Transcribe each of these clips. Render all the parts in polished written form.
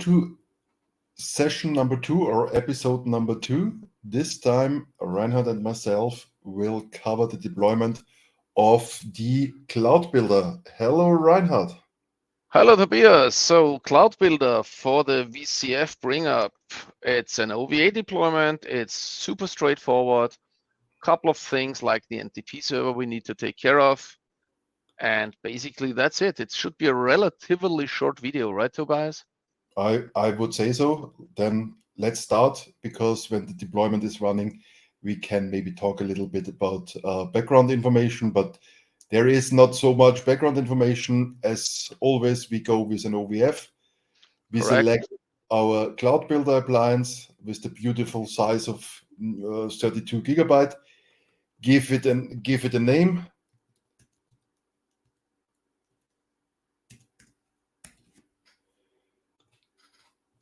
to session number 2 or episode number 2. This time, Reinhard and myself will cover the deployment of the Cloud Builder. Hello, Reinhard. Hello, Tobias. So Cloud Builder for the VCF bring up, it's an OVA deployment. It's super straightforward. Couple of things like the NTP server we need to take care of. And basically that's it. It should be a relatively short video, right, Tobias? I would say so. Then let's start, because when the deployment is running, we can maybe talk a little bit about background information, but there is not so much background information. As always, we go with an OVF. We Correct. select our Cloud Builder appliance with the beautiful size of 32 gigabyte. Give it a name.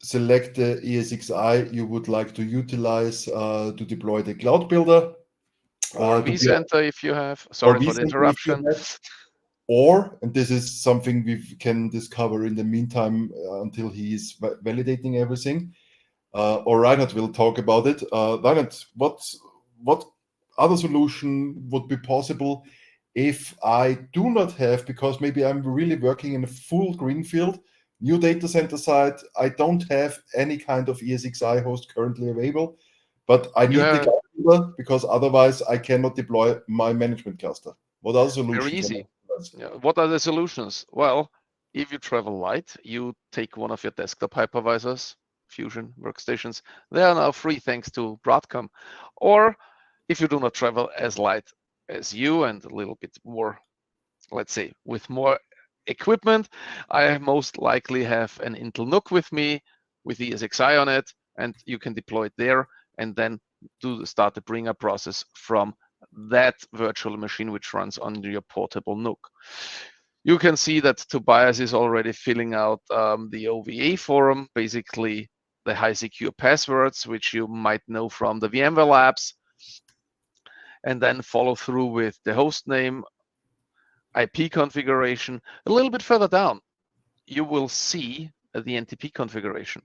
Select the ESXi you would like to utilize to deploy the Cloud Builder. Or vCenter if you have. Sorry for the interruption. Or, and this is something we can discover in the meantime until he is validating everything, or Reinhard will talk about it. Reinhard, what other solution would be possible if I do not have, because maybe I'm really working in a full greenfield, new data center site, I don't have any kind of ESXi host currently available, but I need the Cloud Builder because otherwise I cannot deploy my management cluster. What are the solutions? Very easy. Yeah. What are the solutions? Well, if you travel light, you take one of your desktop hypervisors, Fusion workstations. They are now free thanks to Broadcom. Or if you do not travel as light as you and a little bit more, let's say, with more equipment, I most likely have an Intel NUC with me with ESXi on it, and you can deploy it there and then start the bring up process from that virtual machine which runs on your portable NUC. You can see that Tobias is already filling out the OVA forum, basically the high secure passwords, which you might know from the VMware labs, and then follow through with the host name, IP configuration. A little bit further down, you will see the NTP configuration.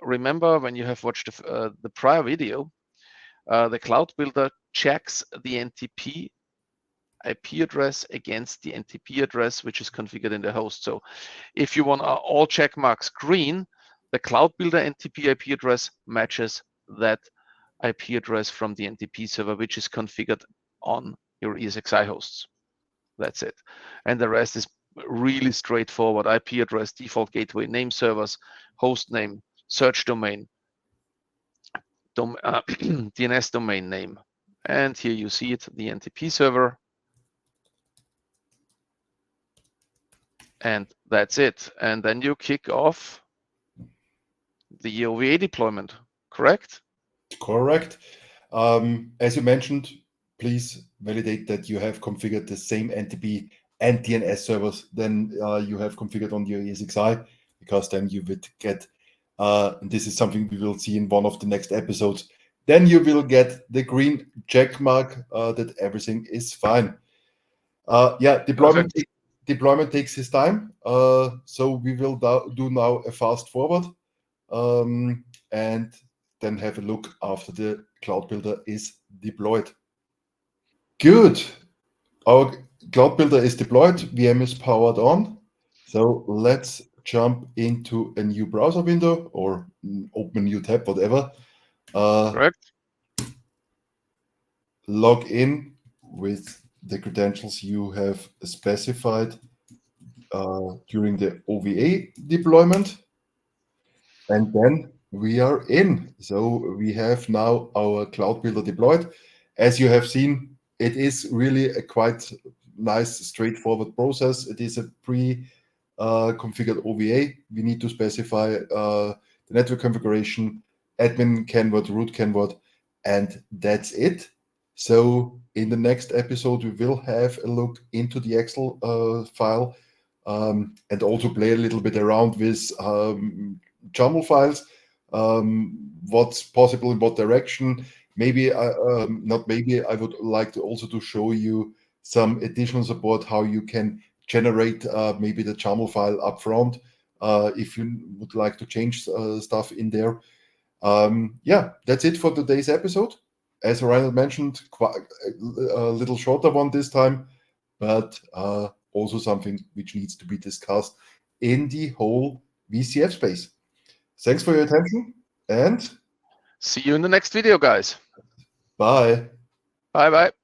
Remember when you have watched the prior video, the Cloud Builder checks the NTP IP address against the NTP address, which is configured in the host. So if you want all check marks green, the Cloud Builder NTP IP address matches that IP address from the NTP server, which is configured on your ESXi hosts. That's it. And the rest is really straightforward. IP address, default gateway, name servers, host name, search domain, DNS domain name. And here you see it, the NTP server. And that's it. And then you kick off the OVA deployment, correct? Correct. As you mentioned, please validate that you have configured the same NTP and DNS servers than you have configured on your ESXi, because then you would get, and this is something we will see in one of the next episodes, then you will get the green check mark that everything is fine. Yeah, deployment takes his time, so we will do now a fast forward and then have a look after the Cloud Builder is deployed. Good. Our Cloud Builder is deployed. VM is powered on. So let's jump into a new browser window or open a new tab, whatever. Correct. Log in with the credentials you have specified during the OVA deployment. And then we are in. So we have now our Cloud Builder deployed. As you have seen, it is really a quite nice, straightforward process. It is a pre-configured OVA. We need to specify the network configuration, admin canword, root canword, and that's it. So in the next episode, we will have a look into the Excel file and also play a little bit around with YAML files, what's possible in what direction. Maybe, not maybe, I would like to also to show you some additional support, how you can generate maybe the YAML file up front, if you would like to change stuff in there. Yeah, that's it for today's episode. As Reinhard mentioned, quite a little shorter one this time, but also something which needs to be discussed in the whole VCF space. Thanks for your attention, and see you in the next video, guys. bye. Bye-bye.